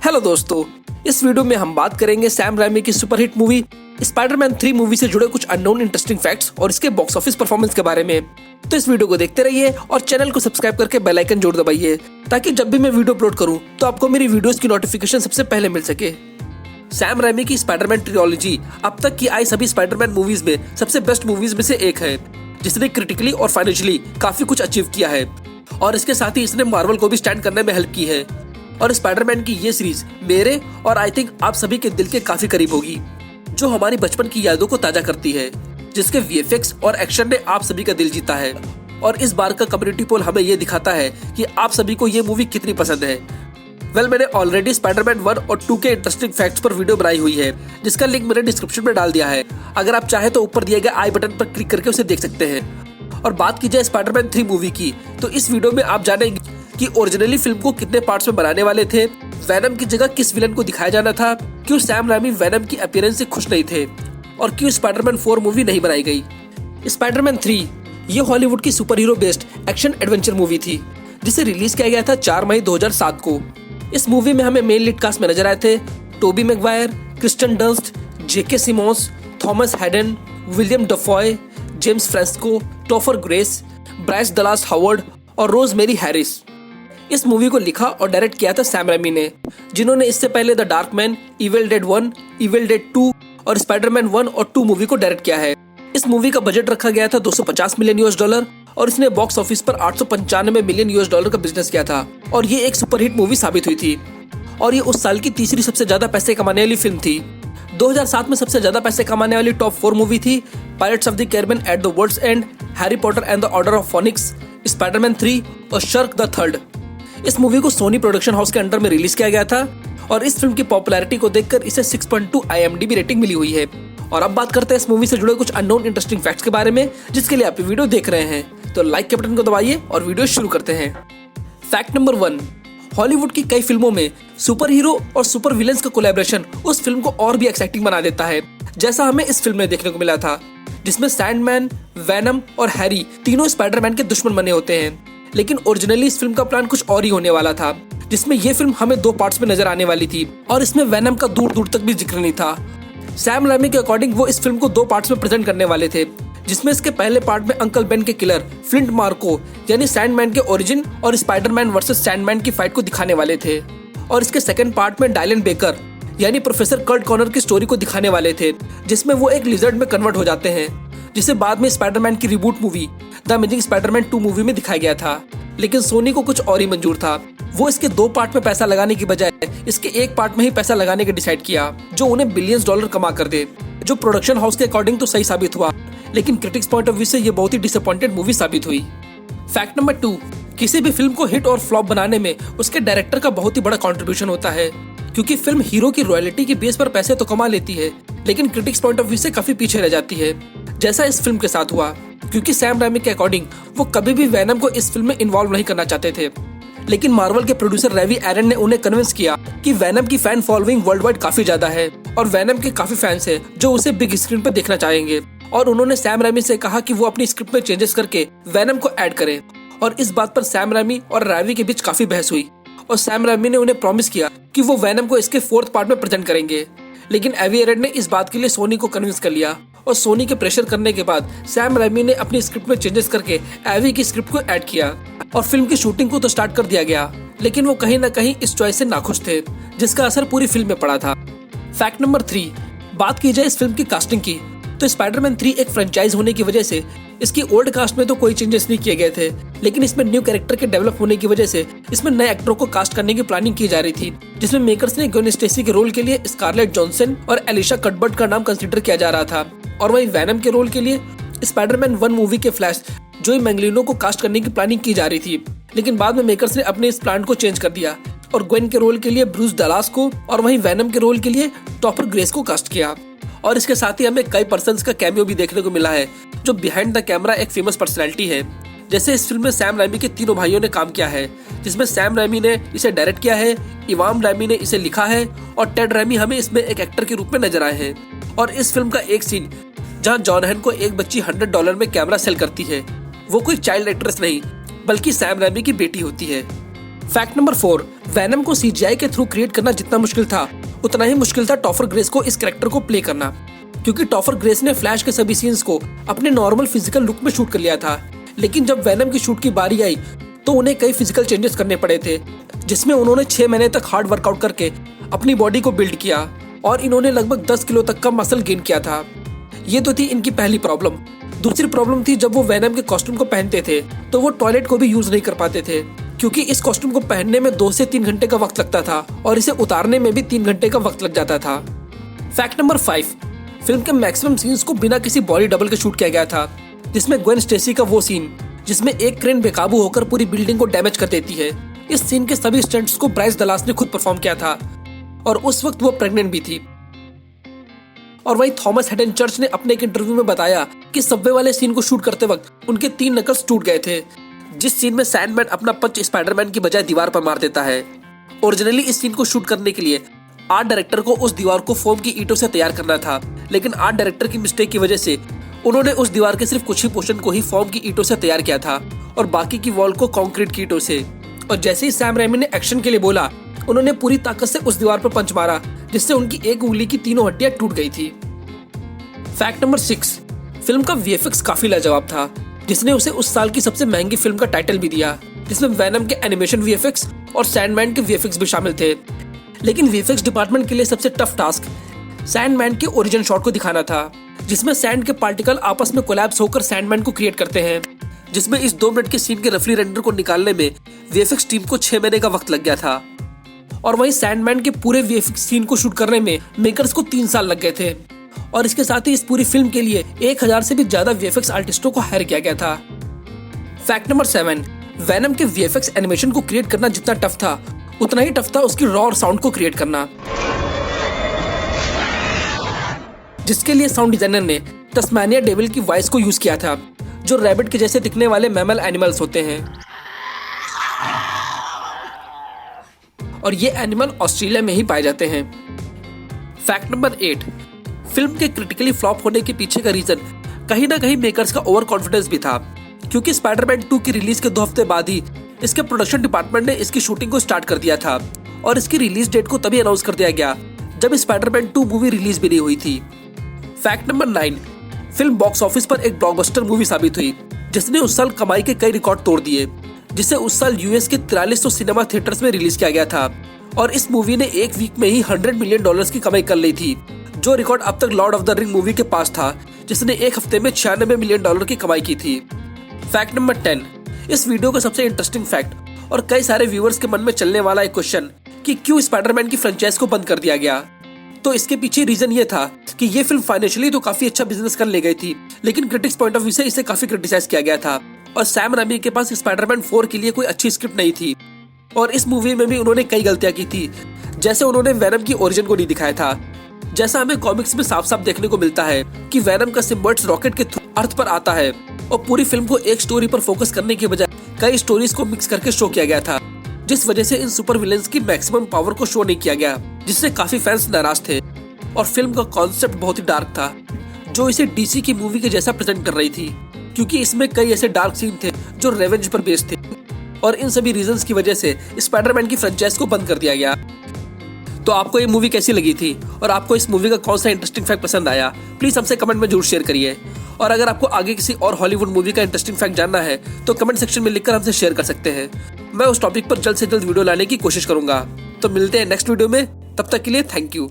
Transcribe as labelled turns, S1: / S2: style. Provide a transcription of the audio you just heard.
S1: Hello दोस्तों, इस video में हम बात करेंगे सैम रैमी की सुपरहिट मूवी स्पाइडरमैन 3 मूवी से जुड़े कुछ अननोन इंटरेस्टिंग फैक्ट्स और इसके बॉक्स ऑफिस परफॉर्मेंस के बारे में। तो इस वीडियो को देखते रहिए और चैनल को सब्सक्राइब करके बेल आइकन जरूर दबाइए ताकि जब भी मैं वीडियो अपलोड करूं तो आपको मेरी वीडियोस की नोटिफिकेशन सबसे पहले मिल सके। सैम रैमी की स्पाइडरमैन ट्रिलॉजी अब तक की आई सभी स्पाइडरमैन मूवीज में सबसे बेस्ट मूवीज में से एक है, जिसने क्रिटिकली और फाइनेंशियली काफी कुछ अचीव किया है और इसके साथ ही इसने मार्वल को भी स्टैंड करने में हेल्प की है। और स्पाइडरमैन की ये सीरीज मेरे और आई थिंक आप सभी के दिल के काफी करीब होगी, जो हमारी बचपन की यादों को ताजा करती है, जिसके वीएफएक्स और एक्शन ने आप सभी का दिल जीता है। और इस बार का कम्युनिटी पोल हमें ये दिखाता है कि आप सभी को ये मूवी कितनी पसंद है। मैंने ऑलरेडी स्पाइडरमैन 1 और 2 के इंटरेस्टिंग फैक्ट्स पर वीडियो बनाई हुई है, जिसका लिंक मैंने डिस्क्रिप्शन में डाल दिया है। अगर आप चाहे तो ऊपर दिए गए आई बटन पर क्लिक करके उसे देख सकते हैं। और बात की जाए स्पाइडरमैन 3 मूवी की, तो इस वीडियो में आप जानेंगे कि ओरिजिनली फिल्म को कितने पार्ट्स में बनाने वाले थे, वैनम की जगह किस विलन को दिखाया जाना था, क्यों सैम रैमी वैनम की अपीयरेंस से खुश नहीं थे और क्यों स्पाइडरमैन 4 मूवी नहीं बनाई गई। स्पाइडरमैन 3 ये हॉलीवुड की super hero based action adventure movie थी, जिसे रिलीज किया गया था 4 मई 2007 को। इस मूवी में हमें मेन लीड कास्ट में नजर आए थे Tobey Maguire, Kirsten Dunst, J K Simmons, Thomas Haden, William Dafoe, James Franco, Topher Grace, Bryce Dallas Howard और रोजमेरी हैरिस। इस मूवी को लिखा और डायरेक्ट किया था सैम रैमी ने, जिन्होंने इससे पहले the dark man, evil dead 1, evil dead 2 और स्पाइडरमैन 1 और 2 मूवी को डायरेक्ट किया है। इस मूवी का बजट रखा गया था $250 मिलियन और इसने बॉक्स ऑफिस पर $895 मिलियन का बिजनेस किया था और ये एक सुपरहिट मूवी साबित हुई थी। और ये उस साल की तीसरी सबसे ज्यादा पैसे कमाने वाली फिल्म थी। 2007 में सबसे ज्यादा पैसे कमाने वाली टॉप 4 मूवी थी Pirates of the Caribbean at the world's end, Harry Potter and the Order of Phoenix, Spiderman 3 और शार्क द थर्ड। इस मूवी को सोनी प्रोडक्शन हाउस के अंडर में रिलीज किया गया था और इस फिल्म की पॉपुलैरिटी को देखकर इसे 6.2 IMDb रेटिंग मिली हुई है। और अब बात करते हैं इस मूवी से जुड़े कुछ अननोन इंटरेस्टिंग फैक्ट्स के बारे में, जिसके लिए आप ये वीडियो देख रहे हैं। तो लाइक के बटन को दबाइए और वीडियो शुरू करते हैं। फैक्ट नंबर 1, हॉलीवुड की कई फिल्मों में सुपर हीरो और सुपर विलेंस का कोलैबोरेशन उस फिल्म को और भी एक्साइटिंग बना देता है, जैसा हमें इस फिल्म में देखने को मिला था, जिसमें सैंडमैन, वैनम और हैरी तीनों स्पाइडरमैन के दुश्मन बने होते हैं। लेकिन ओरिजिनली इस फिल्म का प्लान कुछ और ही होने वाला था, जिसमें ये फिल्म हमें 2 पार्ट्स में नजर आने वाली थी और इसमें वैनम का दूर दूर तक भी जिक्र नहीं था। सैम रैमी के अकॉर्डिंग वो इस फिल्म को 2 पार्ट्स में प्रेजेंट करने वाले थे, जिसमें इसके पहले पार्ट में अंकल बेन के किलर फ्लिंट मार्को यानी सैंडमैन के ओरिजिन और स्पाइडरमैन वर्सेस सैंडमैन की फाइट को दिखाने वाले थे। और इसके सेकंड पार्ट में डायलन बेकर यानी प्रोफेसर कर्ट कॉनर की स्टोरी को दिखाने वाले थे, जिसमें वो एक लिजर्ड में कन्वर्ट हो जाते हैं, जिसे बाद में स्पाइडरमैन की reboot movie the amazing Spiderman 2 movie में दिखाया गया था। लेकिन सोनी को कुछ और ही मंजूर था। वो इसके 2 पार्ट में पैसा लगाने की बजाय इसके एक पार्ट में ही पैसा लगाने का डिसाइड किया, जो उन्हें बिलियंस डॉलर कमा कर दे, जो प्रोडक्शन हाउस के अकॉर्डिंग तो सही साबित हुआ, लेकिन क्रिटिक्स पॉइंट ऑफ व्यू से ये बहुत ही डिसअपॉइंटेड मूवी साबित हुई। फैक्ट नंबर 2, किसी भी फिल्म को हिट और फ्लॉप बनाने में उसके डायरेक्टर का बहुत ही बड़ा कंट्रीब्यूशन होता है, क्योंकि फिल्म हीरो की रॉयल्टी की बेस पर पैसे तो कमा लेती है, लेकिन क्रिटिक्स पॉइंट ऑफ व्यू से काफी पीछे रह जाती है, जैसा इस फिल्म के साथ हुआ। क्योंकि सैम रैमी के अकॉर्डिंग वो कभी भी वैनम को इस फिल्म में इन्वॉल्व नहीं करना चाहते थे, लेकिन मार्वल के प्रोड्यूसर रेवी एरन ने उन्हें कन्विंस किया कि वैनम की फैन फॉलोइंग वर्ल्ड वाइड काफी ज्यादा है और वैनम के काफी फैंस हैं जो उसे बिग स्क्रीन पर देखना चाहेंगे। और उन्होंने सैम रैमी से कहा कि वो अपनी स्क्रिप्ट में चेंजेस करके वैनम को ऐड करें। और इस बात पर सैम रैमी और रेवी के बीच काफी बहस हुई और सैम रैमी ने उन्हें प्रॉमिस किया कि वो वैनम को इसके 4th पार्ट में प्रेजेंट करेंगे। लेकिन एवी एरन ने इस बात के लिए सोनी को कन्विंस कर लिया और सोनी के प्रेशर करने के बाद सैम रैमी ने अपनी स्क्रिप्ट में चेंजेस करके एवी की स्क्रिप्ट को ऐड किया और फिल्म की शूटिंग को तो स्टार्ट कर दिया गया, लेकिन वो कहीं ना कहीं इस चॉइस से नाखुश थे, जिसका असर पूरी फिल्म में पड़ा था। फैक्ट नंबर 3, बात की जाए इस फिल्म की कास्टिंग की, तो स्पाइडरमैन 3 एक फ्रेंचाइज होने की वजह से इसकी ओल्ड कास्ट में तो कोई चेंजेस नहीं किए गए थे, लेकिन इसमें न्यू कैरेक्टर के डेवलप होने की वजह से इसमें नए एक्टरों को कास्ट करने की प्लानिंग की जा रही थी, जिसमें मेकर्स ने ग्वेन स्टेसी के रोल के लिए स्कारलेट जॉनसन और एलिशा कटबर्ट का नाम कंसीडर किया जा रहा था। और वहीं वैनम के रोल के लिए स्पाइडरमैन 1 मूवी के फ्लैश जोई मैंगलिनो को कास्ट करने की प्लानिंग की जा रही थी, लेकिन बाद में मेकर्स ने अपने इस प्लान को चेंज कर दिया और ग्वेन के रोल के लिए ब्रूस डलास को और वहीं वैनम के रोल के लिए टॉपर ग्रेस को कास्ट किया। और इसके साथ ही हमें कई पर्सन्स का कैमियो भी देखने को मिला है, जो बिहाइंड द कैमरा एक फेमस पर्सनैलिटी है। जैसे इस फिल्म में सैम रैमी के तीनों भाइयों ने काम किया है, जिसमें सैम रैमी ने इसे डायरेक्ट किया है, इवाम रैमी ने इसे लिखा है और टेड रैमी हमें इसमें एक एक्टर के रूप में नजर आए हैं। और इस फिल्म का एक सीन जहां जॉन हैन को एक बच्ची $100 में कैमरा सेल करती है, वो कोई चाइल्ड एक्ट्रेस नहीं बल्कि सैम रैमी की बेटी होती है। फैक्ट नंबर 4, वैनम को CGI के थ्रू क्रिएट करना जितना मुश्किल था, उतना ही मुश्किल था टॉफर ग्रेस को इस कैरेक्टर को प्ले करना, क्योंकि टॉफर ग्रेस ने फ्लैश के सभी सीन्स को अपने नॉर्मल फिजिकल लुक में शूट कर लिया था। लेकिन जब वैनम की शूट की बारी आई तो उन्हें कई फिजिकल चेंजेस करने पड़े थे, जिसमें उन्होंने 6 महीने तक हार्ड वर्कआउट करके अपनी बॉडी को बिल्ड किया और इन्होंने लगभग 10 किलो तक का मसल गेन किया था। ये तो थी इनकी पहली प्रॉब्लम। दूसरी प्रॉब्लम थी, जब वो वैनम के कॉस्ट्यूम को पहनते थे तो वो टॉयलेट को भी यूज नहीं कर पाते थे, क्योंकि इस कॉस्ट्यूम को पहनने में 2 से 3 घंटे का वक्त लगता था और इसे उतारने में भी 3 घंटे का वक्त लग जाता था। फैक्ट नंबर 5, फिल्म के मैक्सिमम सीन्स को बिना किसी बॉडी डबल के शूट किया गया था, जिसमें ग्वेन स्टेसी का वो सीन जिसमें एक क्रेन बेकाबू होकर पूरी बिल्डिंग को डैमेज कर देती है। इस सीन के सभी स्टंट्स को ब्राइस दलास ने खुद परफॉर्म किया था और उस वक्त वो प्रेग्नेंट भी थी। और वही थॉमस हेडन चर्च ने अपने एक इंटरव्यू में बताया कि सबवे वाले सीन को शूट करते वक्त उनके 3 नकल्स टूट गए थे, जिस सीन में सैंडमैन अपना पंच स्पाइडरमैन की बजाय दीवार पर मार देता है। ओरिजिनली इस सीन को शूट करने के लिए आर्ट डायरेक्टर को उस दीवार को फोम की ईंटों से तैयार करना था, लेकिन आर्ट डायरेक्टर की मिस्टेक की वजह से उन्होंने उस दीवार के सिर्फ कुछ ही पोर्शन को ही फोम की ईंटों से तैयार किया था और बाकी की वॉल को कंक्रीट की ईंटों से। और जैसे ही सैम रैमी ने एक्शन के लिए बोला, उन्होंने पूरी ताकत से उस दीवार पर पंच मारा, जिससे उनकी एक उंगली की 3 हड्डियां टूट गई थी। फैक्ट नंबर 6, फिल्म का VFX काफी लाजवाब था, जिसने उसे उस साल की सबसे महंगी फिल्म का टाइटल भी दिया, जिसमें वैनम के एनिमेशन VFX और सैंडमैन के VFX भी शामिल थे। लेकिन VFX डिपार्टमेंट के लिए सबसे टफ टास्क सैंडमैन के ओरिजिन शॉट को दिखाना था, जिसमें सैंड के पार्टिकल आपस में कोलैप्स होकर सैंडमैन को क्रिएट करते हैं, जिसमें इस 2 मिनट के सीन के रफली रेंडर को निकालने में VFX टीम को 6 महीने का वक्त लग गया था। और वहीं सैंडमैन के पूरे VFX सीन को शूट करने में मेकर्स को 3 साल लग गए थे और इसके साथ ही इस पूरी फिल्म के लिए 1000 से भी ज्यादा VFX आर्टिस्टों को हायर किया गया था। फैक्ट नंबर 7, वैनम के VFX एनिमेशन को क्रिएट करना जितना टफ था, उतना ही टफ था उसकी रॉ और साउंड को क्रिएट करना, जिसके लिए साउंड डिजाइनर ने तस्मानिया डेविल की वॉइस को यूज किया था, जो रैबिट के जैसे दिखने वाले मैमल एनिमल्स होते हैं। और ये एनिमल ऑस्ट्रेलिया में ही पाए जाते हैं। फैक्ट नंबर 8, फिल्म के क्रिटिकली फ्लॉप होने के पीछे का रीजन कहीं ना कहीं मेकर्स का ओवर कॉन्फिडेंस भी था, क्योंकि स्पाइडरमैन 2 की रिलीज के 2 हफ्ते बाद ही इसके प्रोडक्शन डिपार्टमेंट ने इसकी शूटिंग को स्टार्ट कर दिया था और इसकी रिलीज डेट को तभी अनाउंस कर दिया गया जब स्पाइडरमैन 2 मूवी रिलीज भी नहीं हुई थी। Fact number 9, film box office पर एक ब्लॉकबस्टर मूवी साबित हुई, जिसने उस साल कमाई के कई रिकॉर्ड तोड़ दिए, जिसे उस साल US के 4300 सिनेमा थिएटर्स में रिलीज किया गया था और इस मूवी ने एक वीक में ही $100 मिलियन की कमाई कर ली थी, जो रिकॉर्ड अब तक Lord of the ring movie के पास था, जिसने एक हफ्ते में $96 मिलियन की कमाई की थी। फैक्ट नंबर 10, इस वीडियो का सबसे इंटरेस्टिंग फैक्ट और कई सारे व्यूअर्स के मन में चलने वाला एक क्वेश्चन कि क्यों स्पाइडरमैन की फ्रेंचाइज को बंद कर दिया गया, तो इसके पीछे रीजन ये था कि ये फिल्म फाइनेंशियली तो काफी अच्छा बिजनेस कर ले गई थी, लेकिन क्रिटिक्स पॉइंट ऑफ व्यू से इसे काफी क्रिटिसाइज किया गया था और सैम रैमी के पास स्पाइडरमैन 4 के लिए कोई अच्छी स्क्रिप्ट नहीं थी और इस मूवी में भी उन्होंने कई गलतियां की थी, जैसे उन्होंने वैनम की ओरिजिन को नहीं दिखाया था, जैसा हमें कॉमिक्स में साफ साफ देखने को मिलता है कि वैनम का सिम्बर्ट्स रॉकेट के अर्थ पर आता है और पूरी फिल्म को एक स्टोरी पर फोकस करने के बजाय कई स्टोरीज को मिक्स करके शो किया गया था, जिस वजह से इन सुपर विलेंस की मैक्सिमम पावर को शो नहीं किया गया, जिससे काफी फैंस नाराज थे। और फिल्म का कॉन्सेप्ट बहुत ही डार्क था, जो इसे DC की मूवी के जैसा प्रेजेंट कर रही थी, क्योंकि इसमें कई ऐसे डार्क सीन थे जो रेवेंज पर बेस्ड थे और इन सभी रीजंस की वजह से स्पाइडरमैन की फ्रेंचाइज को बंद कर दिया गया। तो आपको ये मूवी कैसी लगी थी और आपको इस मूवी का कौन सा इंटरेस्टिंग फैक्ट पसंद आया, प्लीज हमसे कमेंट में जरूर शेयर करिए। और अगर आपको आगे किसी और हॉलीवुड मूवी का इंटरेस्टिंग फैक्ट जानना है तो कमेंट सेक्शन में लिखकर हमसे शेयर कर सकते हैं। मैं उस टॉपिक पर जल्द से जल्द वीडियो लाने की कोशिश करूंगा। तो मिलते हैं नेक्स्ट वीडियो में, तब तक के लिए थैंक यू।